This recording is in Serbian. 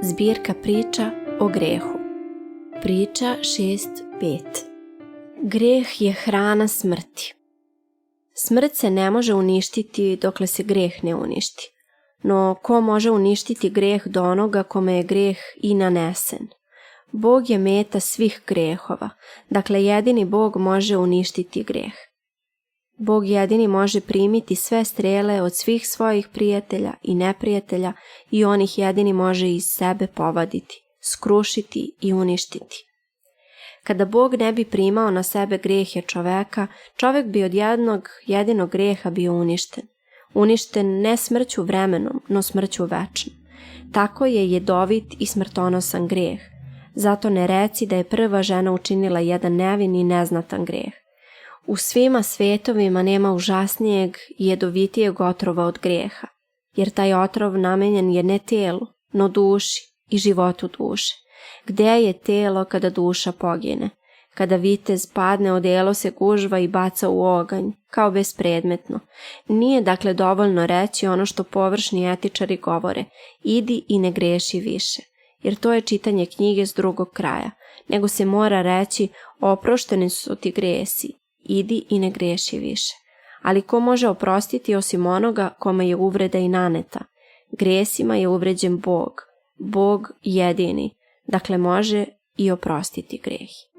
Zbirka priča o grehu. Priča 6.5. Greh je hrana smrti. Smrt se ne može uništiti dokle se greh ne uništi. No ko može uništiti greh do onoga kome je greh i nanesen? Bog je meta svih grehova, dakle jedini Bog može uništiti greh. Bog jedini može primiti sve strele od svih svojih prijatelja i neprijatelja i on ih jedini može iz sebe povaditi, skrušiti i uništiti. Kada Bog ne bi primao na sebe grehe čoveka, čovek bi od jednog jedinog greha bio uništen. Uništen ne smrću vremenom, no smrću večnom. Tako je jedovit i smrtonosan greh. Zato ne reci da je prva žena učinila jedan nevin i neznatan greh. U svima svetovima nema užasnijeg i jedovitijeg otrova od greha, jer taj otrov namenjen je ne telu, no duši i životu duše. Gde je telo kada duša pogine? Kada vitez padne, odelo se gužva i baca u oganj, kao bespredmetno. Nije dakle dovoljno reći ono što površni etičari govore, idi i ne greši više, jer to je čitanje knjige s drugog kraja, nego se mora reći oprošteni su ti gresi, idi i ne greši više. Ali ko može oprostiti osim onoga kome je uvreda i naneta? Gresima je uvređen Bog, Bog jedini, dakle može i oprostiti grehi.